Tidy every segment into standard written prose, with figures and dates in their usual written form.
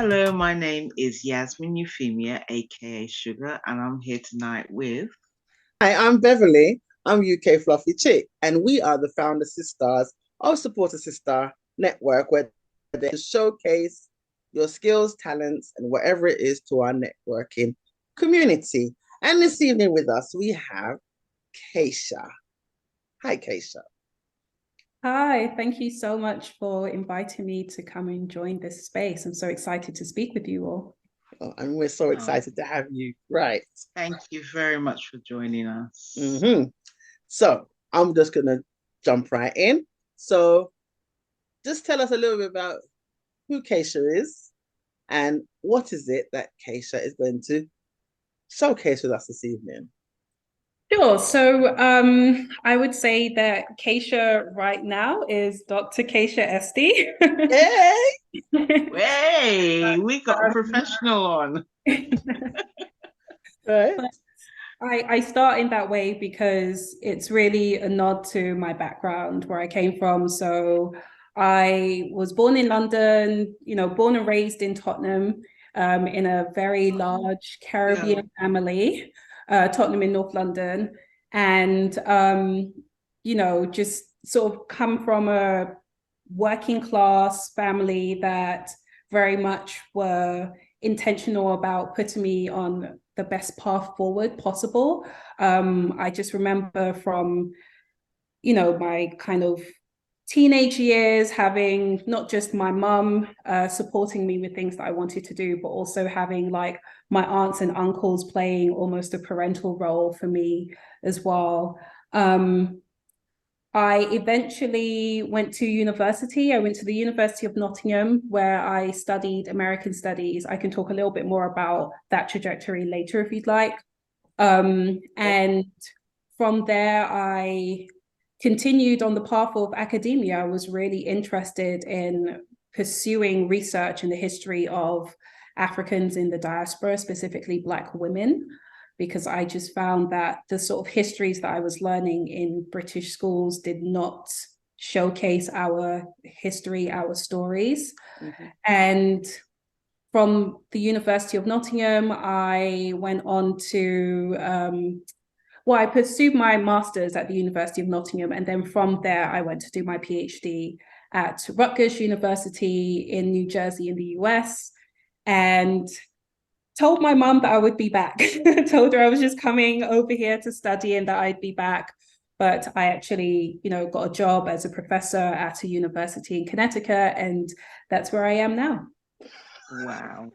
Hello, my name is Yasmin Euphemia, aka Sugar, and I'm here tonight with. Hi, I'm Beverly. I'm UK Fluffy Chick, and we are the founder Sis-Stars of Support a Sis-Star Network, where they showcase your skills, talents, and whatever it is to our networking community. And this evening with us, we have Keisha. Hi, Keisha. Hi, thank you so much for inviting me to come and join this space. I'm so excited to speak with you all. Oh, and we're so excited to have you. Right. Thank you very much for joining us. So I'm just going to jump right in. So just tell us a little bit about who Keisha is and what is it that Keisha is going to showcase with us this evening. Sure. So I would say that Keisha right now is Dr. Keisha Esty. Hey! Hey, we got a professional on. Right. I start in that way because it's really a nod to my background, where I came from. So I was born in London, born and raised in Tottenham, in a very large Caribbean family, Tottenham in North London. And, just sort of come from a working class family that very much were intentional about putting me on the best path forward possible. I just remember from, my kind of teenage years, having not just my mum supporting me with things that I wanted to do, but also having like my aunts and uncles playing almost a parental role for me as well. I eventually went to university. I went to the University of Nottingham, where I studied American Studies. I can talk a little bit more about that trajectory later if you'd like. And from there, I continued on the path of academia. I was really interested in pursuing research in the history of Africans in the diaspora, specifically Black women, because I just found that the sort of histories that I was learning in British schools did not showcase our history, our stories. And from the University of Nottingham, I went on to, I pursued my master's at the University of Nottingham. And then from there, I went to do my PhD at Rutgers University in New Jersey in the US. And told my mum that I would be back. Told her I was just coming over here to study and that I'd be back. But I actually, got a job as a professor at a university in Connecticut, and that's where I am now. Wow.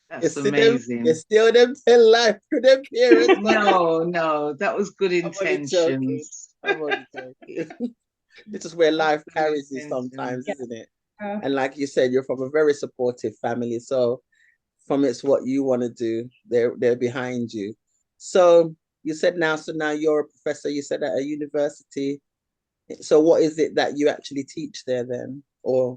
That's amazing. You still them tell life to them parents. No, that was good intentions. I'm only joking. This is where life carries you sometimes, isn't it? And like you said, you're from a very supportive family. So from it's what you want to do, they're behind you. So you said now you're a professor, you said at a university. So what is it that you actually teach there then? Or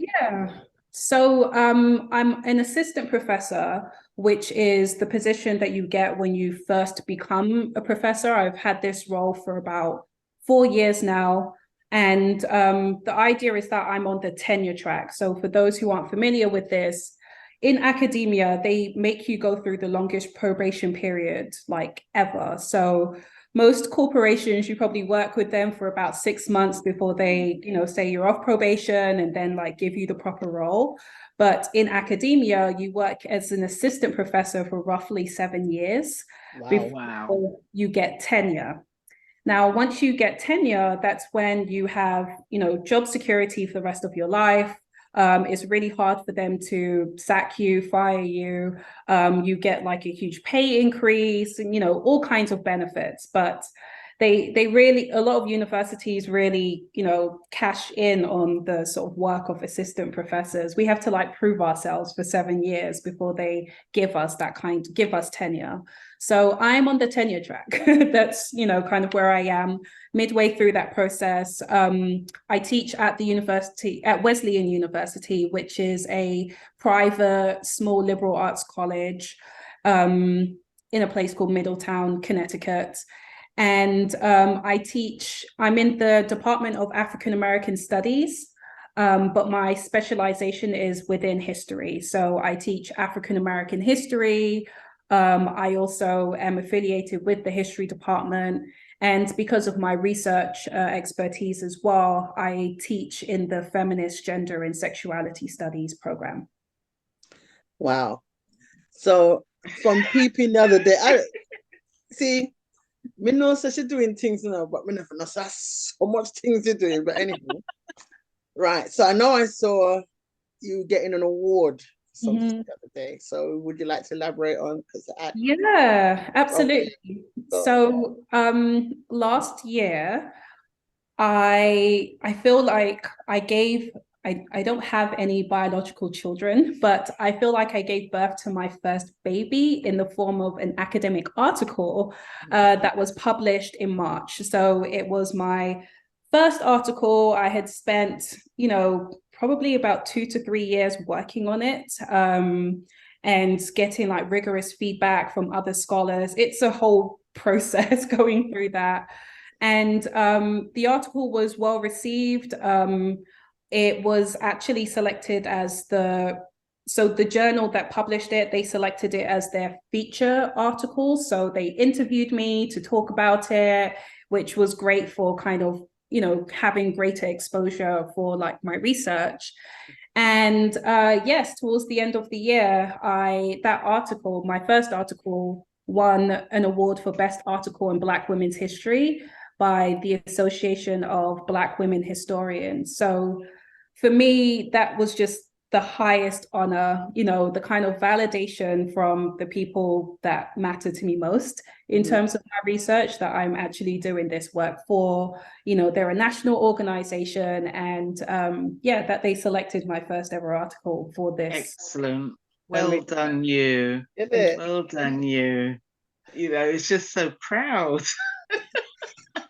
so I'm an assistant professor, which is the position that you get when you first become a professor. I've had this role for about 4 years now. And the idea is that I'm on the tenure track. So for those who aren't familiar with this, in academia, they make you go through the longest probation period like ever. So most corporations, you probably work with them for about 6 months before they, say you're off probation and then like give you the proper role. But in academia, you work as an assistant professor for roughly 7 years before you get tenure. Now, once you get tenure, that's when you have, job security for the rest of your life. It's really hard for them to sack you, fire you. You get like a huge pay increase and, all kinds of benefits. But they really, a lot of universities really, cash in on the sort of work of assistant professors. We have to like prove ourselves for 7 years before they give us tenure. So I'm on the tenure track. That's, kind of where I am midway through that process. I teach at Wesleyan University, which is a private, small liberal arts college in a place called Middletown, Connecticut. And I'm in the Department of African American Studies. but my specialization is within history. So I teach African American history. I also am affiliated with the history department. And because of my research expertise as well, I teach in the Feminist Gender and Sexuality Studies program. Wow. So from peeping the other day, I see, me know so she's doing things now, but me never know so much things you're doing. But anyway, right. So I know I saw you getting an award for something the other day. So would you like to elaborate on? Yeah, absolutely. Okay. So last year, I feel like I don't have any biological children, but I feel like I gave birth to my first baby in the form of an academic article that was published in March. So it was my first article. I had spent, probably about 2 to 3 years working on it, and getting like rigorous feedback from other scholars. It's a whole process going through that. And the article was well received. It was actually selected as the journal that published it, they selected it as their feature article. So they interviewed me to talk about it, which was great for kind of, having greater exposure for like my research. And yes, towards the end of the year, that article, my first article, won an award for Best Article in Black Women's History by the Association of Black Women Historians. So for me, that was just the highest honor, the kind of validation from the people that matter to me most in terms of my research, that I'm actually doing this work for. They're a national organization, and that they selected my first ever article for this. Excellent. Well done, you. Well done, you. It's just so proud.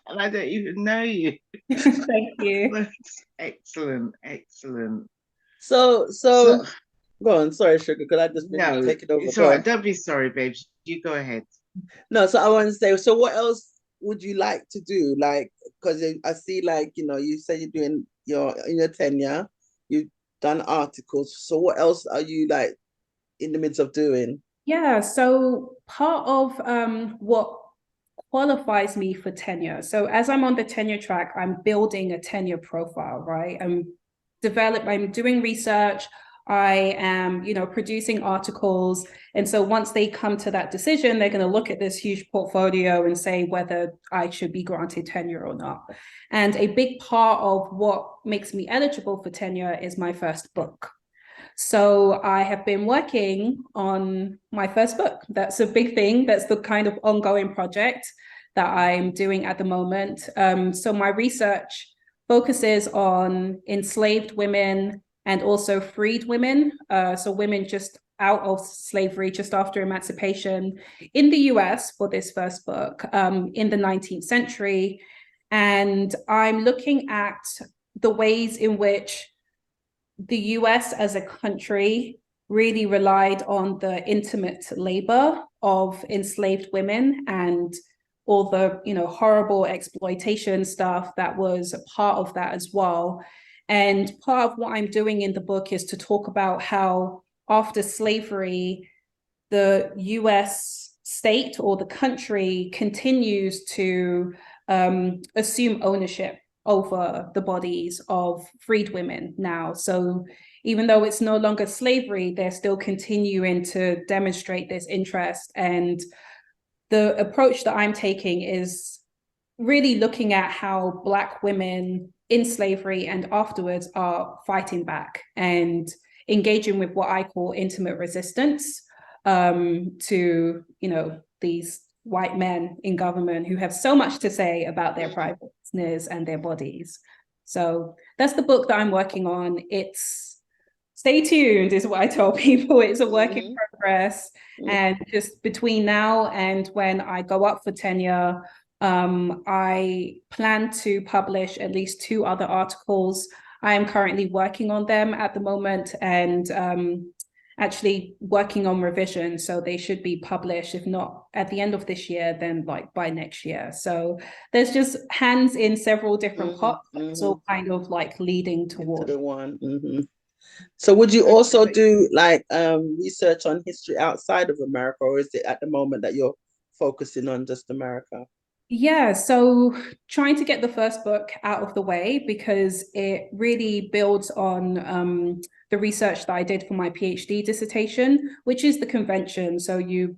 And I don't even know you. Thank you. That's excellent. So go on. Sorry, Sugar, because I just been taking over. It's all right. Don't be sorry, babes. You go ahead. No, so I want to say, so what else would you like to do? Like, because I see, like, you say you're doing in your tenure, you've done articles. So what else are you like in the midst of doing? Yeah, so part of what qualifies me for tenure. So as I'm on the tenure track, I'm building a tenure profile, right? I'm doing research. I am, producing articles. And so once they come to that decision, they're going to look at this huge portfolio and say whether I should be granted tenure or not. And a big part of what makes me eligible for tenure is my first book. So I have been working on my first book. That's a big thing. That's the kind of ongoing project that I'm doing at the moment. So my research focuses on enslaved women and also freed women. So women just out of slavery, just after emancipation in the US for this first book, in the 19th century. And I'm looking at the ways in which the US as a country really relied on the intimate labor of enslaved women and all the, horrible exploitation stuff that was a part of that as well. And part of what I'm doing in the book is to talk about how after slavery, the US state or the country continues to assume ownership over the bodies of freed women now. So even though it's no longer slavery, they're still continuing to demonstrate this interest. And the approach that I'm taking is really looking at how Black women in slavery and afterwards are fighting back and engaging with what I call intimate resistance to, these white men in government who have so much to say about their private business and their bodies. So that's the book that I'm working on. Stay tuned is what I tell people. It's a work in progress. And just between now and when I go up for tenure, I plan to publish at least 2 other articles. I am currently working on them at the moment, and actually working on revision. So they should be published, if not at the end of this year, then like by next year. So there's just hands in several different pots. It's all kind of like leading toward the one. So would you also do like research on history outside of America, or is it at the moment that you're focusing on just America? Yeah, so trying to get the first book out of the way because it really builds on the research that I did for my PhD dissertation, which is the convention. So you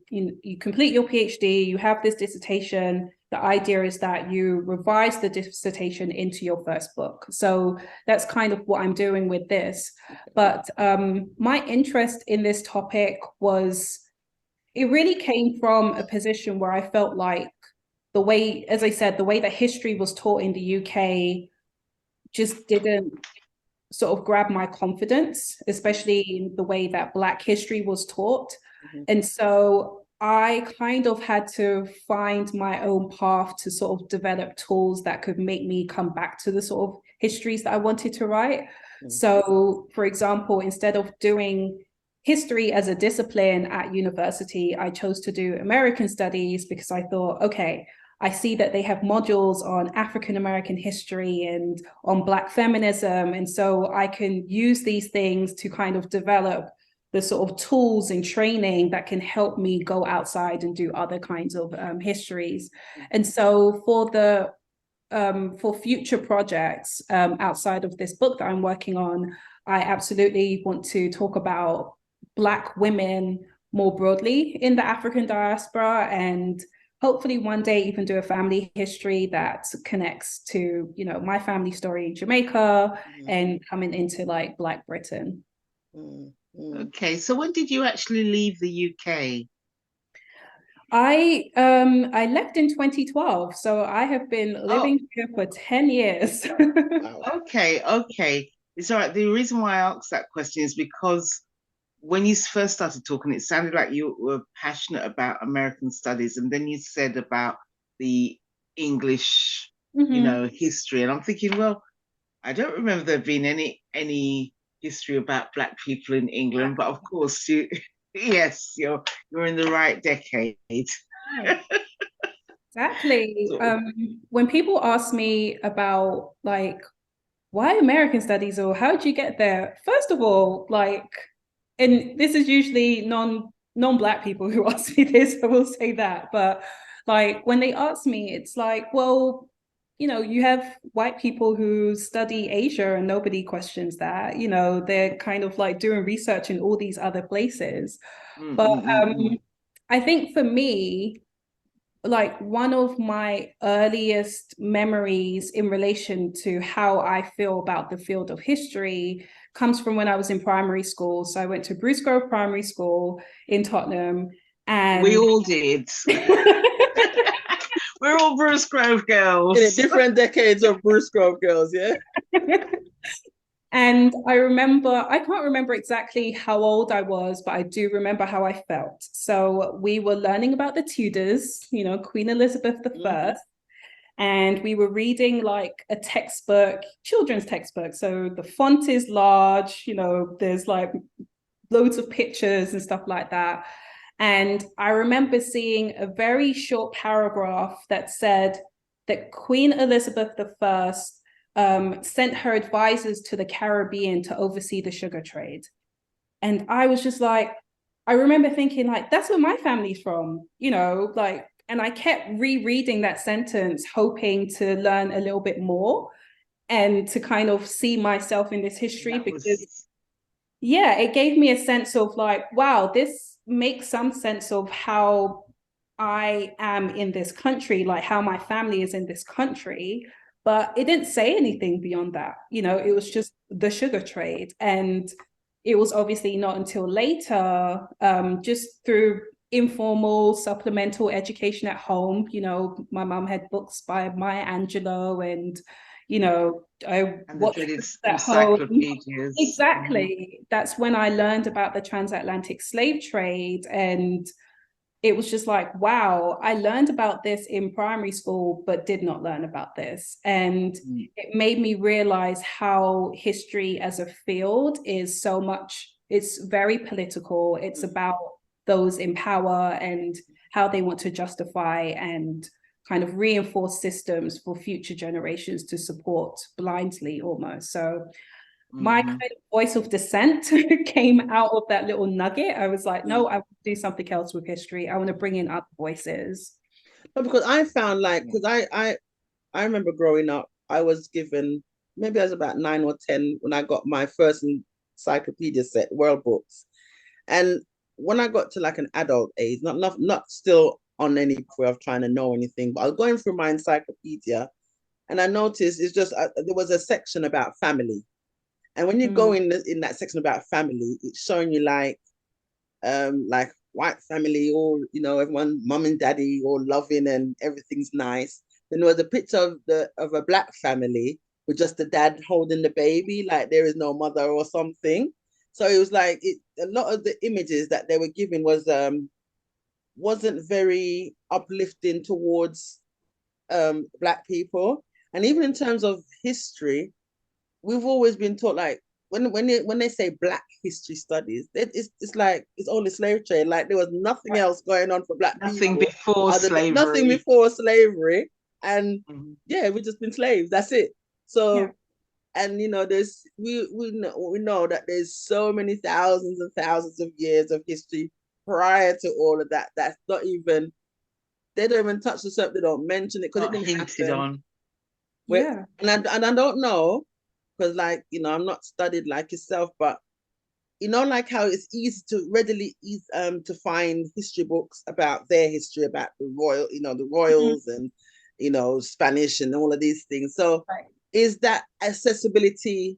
complete your PhD, you have this dissertation. The idea is that you revise the dissertation into your first book. So that's kind of what I'm doing with this. But my interest in this topic it really came from a position where I felt like the way, as I said, the way that history was taught in the UK just didn't sort of grab my confidence, especially in the way that Black history was taught. And so I kind of had to find my own path to sort of develop tools that could make me come back to the sort of histories that I wanted to write. So, for example, instead of doing history as a discipline at university, I chose to do American studies because I thought, okay, I see that they have modules on African-American history and on Black feminism. And so I can use these things to kind of develop the sort of tools and training that can help me go outside and do other kinds of histories. And so for future projects outside of this book that I'm working on, I absolutely want to talk about Black women more broadly in the African diaspora, and hopefully one day even do a family history that connects to, my family story in Jamaica and coming into like Black Britain. Okay, so when did you actually leave the UK? I left in 2012, so I have been living here for 10 years. Okay. It's all right. The reason why I asked that question is because when you first started talking, it sounded like you were passionate about American studies, and then you said about the English, history, and I'm thinking, well, I don't remember there being any history about Black people in England, but of course, yes, you're in the right decade. Exactly. When people ask me about like why American studies or how did you get there, first of all, like, and this is usually non-Black people who ask me this, I will say that. But like when they ask me, it's like, well, you have white people who study Asia and nobody questions that. They're kind of like doing research in all these other places. But I think for me, like one of my earliest memories in relation to how I feel about the field of history comes from when I was in primary school. So I went to Bruce Grove Primary School in Tottenham, and we all did. We're all Bruce Grove girls. In different decades of Bruce Grove girls, yeah. And I can't remember exactly how old I was, but I do remember how I felt. So we were learning about the Tudors, Queen Elizabeth I. And we were reading like a textbook, children's textbook. So the font is large, there's like loads of pictures and stuff like that. And I remember seeing a very short paragraph that said that Queen Elizabeth I sent her advisors to the Caribbean to oversee the sugar trade. And I was just like, I remember thinking like, that's where my family's from, and I kept rereading that sentence, hoping to learn a little bit more and to kind of see myself in this history it gave me a sense of like, wow, this makes some sense of how I am in this country, like how my family is in this country. But it didn't say anything beyond that. It was just the sugar trade. And it was obviously not until later, just through informal supplemental education at home. My mom had books by Maya Angelou and, I watched at home. Exactly. That's when I learned about the transatlantic slave trade. And it was just like, wow, I learned about this in primary school, but did not learn about this. And it made me realize how history as a field is so much it's very political. It's about those in power and how they want to justify and kind of reinforce systems for future generations to support blindly almost. So my kind of voice of dissent came out of that little nugget. I was like, no, I want to do something else with history. I want to bring in other voices. No, because I found like, because I remember growing up, I was given, maybe I was about 9 or 10 when I got my first encyclopedia set, World Books. And when I got to like an adult age, not still on any way of trying to know anything, but I was going through my encyclopedia and I noticed it's just, there was a section about family. And when you go in that section about family, it's showing you like white family, or, you know, everyone, mom and daddy, all loving and everything's nice. Then there was a picture of a black family with just the dad holding the baby, like there is no mother or something. So it was like a lot of the images that they were giving wasn't very uplifting towards black people. And even in terms of history, we've always been taught like when they say Black history studies, it's like it's only slave trade. Like there was nothing else going on for black Nothing people before slavery. Nothing before slavery, and we've just been slaves. That's it. So, and you know, we know that there's so many thousands and thousands of years of history prior to all of that. That's not even, they don't even touch the subject. They don't mention it because it didn't happen. On. And I don't know, because like, you know, I'm not studied like yourself, but you know, like how it's easy to readily to find history books about their history, about the royals and, you know, Spanish and all of these things. So is that accessibility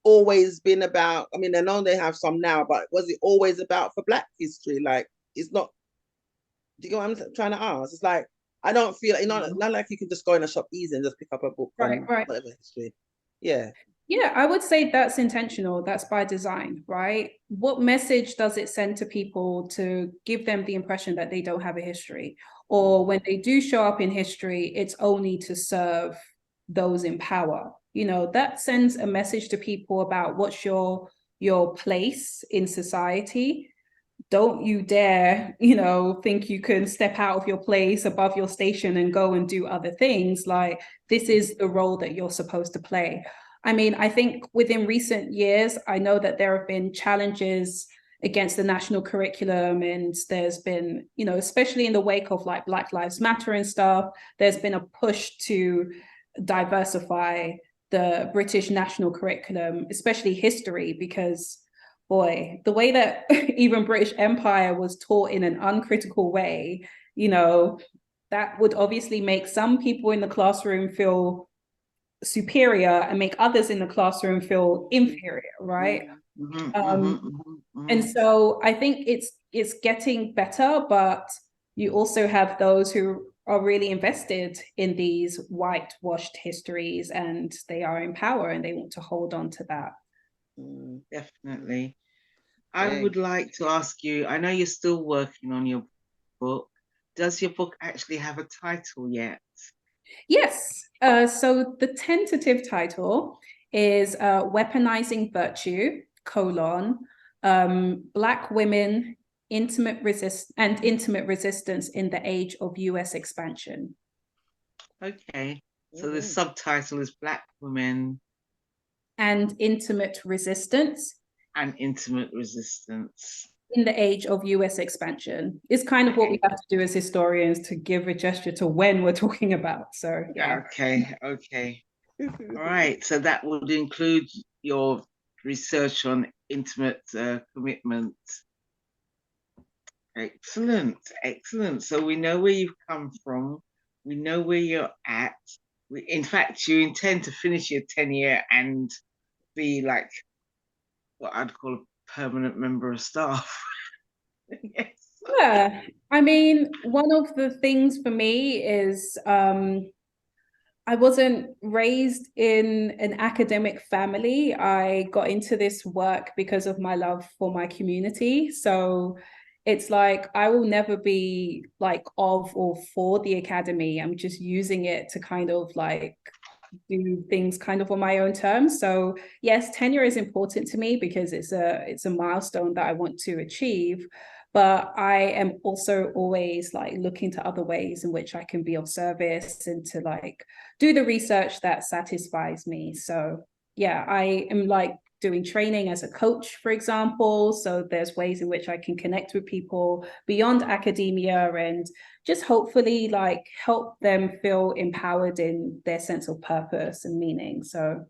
always been about, I mean, I know they have some now, but was it always about for black history? Like, it's not, do you know what I'm trying to ask? It's like, I don't feel, you know, not like you can just go in a shop easy and just pick up a book on whatever history. Yeah, I would say that's intentional. That's by design, right? What message does it send to people to give them the impression that they don't have a history? Or when they do show up in history, it's only to serve those in power. You know, that sends a message to people about what's your place in society. Don't you dare, you know, think you can step out of your place above your station and go and do other things. Like, this is the role that you're supposed to play. I mean, I think within recent years, I know that there have been challenges against the national curriculum, and there's been, you know, especially in the wake of like Black Lives Matter and stuff, there's been a push to diversify the British national curriculum, especially history, because boy, the way that even British Empire was taught in an uncritical way, you know, that would obviously make some people in the classroom feel superior and make others in the classroom feel inferior, right? And so I think it's getting better, but you also have those who are really invested in these whitewashed histories, and they are in power and they want to hold on to that. Definitely. I would like to ask you, I know you're still working on your book. Does your book actually have a title yet? Yes. So the tentative title is Weaponizing Virtue, Black Women, Intimate Resistance in the Age of US Expansion. Okay. So the subtitle is Black Women and Intimate Resistance. And Intimate Resistance in the Age of US Expansion. It's kind of what we have to do as historians to give a gesture to when we're talking about. So yeah. Okay. All right. So that would include your research on intimate commitment. Excellent. So we know where you've come from. We know where you're at. In fact, you intend to finish your tenure and be like what I'd call a permanent member of staff. Yes. Yeah. I mean, one of the things for me is I wasn't raised in an academic family. I got into this work because of my love for my community. So it's like I will never be like of or for the academy. I'm just using it to kind of like do things kind of on my own terms. So yes, tenure is important to me because it's a milestone that I want to achieve. But I am also always like looking to other ways in which I can be of service and to like do the research that satisfies me. So yeah, I am like doing training as a coach, for example. So there's ways in which I can connect with people beyond academia and just hopefully like help them feel empowered in their sense of purpose and meaning. So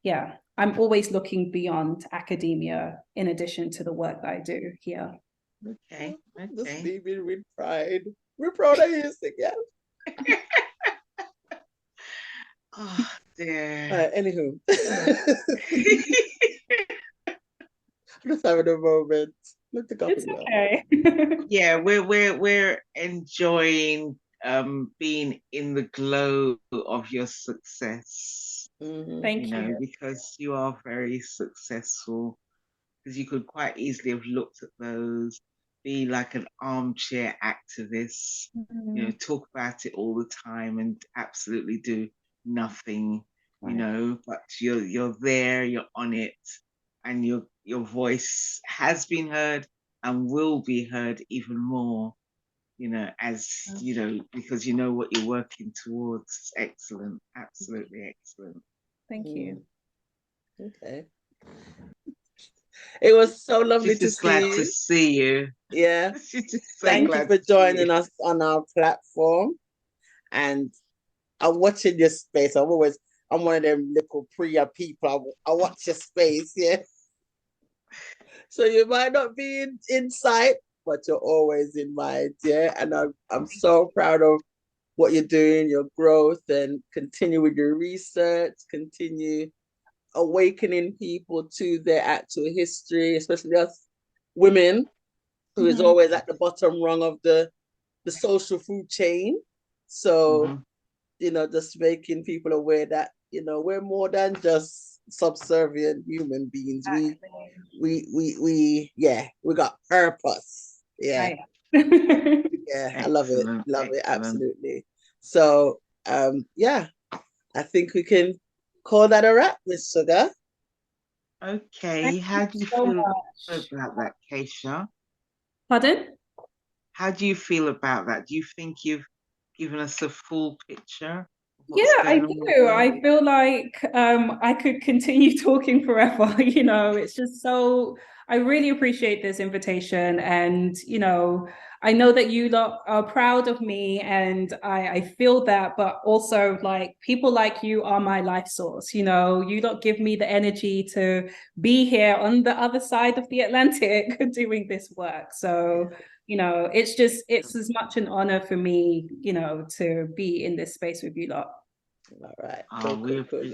yeah, I'm always looking beyond academia in addition to the work that I do here. Okay. Just leaving with pride. We're proud of you, yeah. Oh dear. Anywho. Just having a moment. Look the It's okay. Yeah, we're enjoying being in the glow of your success. Thank you. Because you are very successful. Because you could quite easily have looked at those, be like an armchair activist, talk about it all the time and absolutely do nothing, but you're there, you're on it, and your voice has been heard and will be heard even more, because you know what you're working towards. It's excellent, absolutely excellent. Thank you. Okay. It was so lovely to see you. Yeah. Thank you for joining us on our platform. And I'm watching your space. I'm one of them little Priya people. I watch your space, yeah. So you might not be in sight, but you're always in mind, yeah. And I'm so proud of what you're doing, your growth, and continue with your research, continue awakening people to their actual history, especially us women, who is always at the bottom rung of the social food chain. So, just making people aware that, we're more than just subservient human beings. We got purpose. Yeah. Yeah, I love it. Love it, absolutely. So, I think we can call that a wrap, Miss Sugar. Okay. How do you feel about that, Keisha? Pardon? How do you feel about that? Do you think you've given us a full picture? Yeah, I do. I feel like I could continue talking forever. It's just so, I really appreciate this invitation. And, I know that you lot are proud of me and I feel that, but also like people like you are my life source. You lot give me the energy to be here on the other side of the Atlantic doing this work. So, it's as much an honor for me, to be in this space with you lot. All right.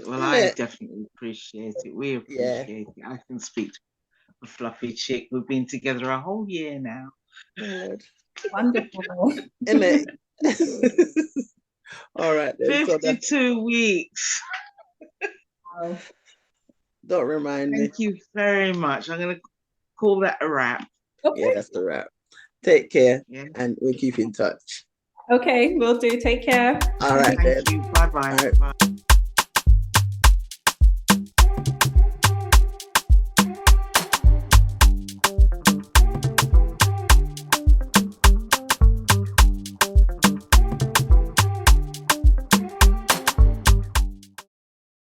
Well, I definitely appreciate it. We appreciate it. I can speak to a fluffy chick. We've been together a whole year now. Good. Wonderful. Isn't it? All right. Then. 52 weeks. Wow. Don't remind me. Thank you very much. I'm going to call that a wrap. Okay. Yeah, that's the wrap. Take care, and we'll keep in touch. Okay, will do. Take care. All right, then. Thank you. Bye-bye. All right. Bye.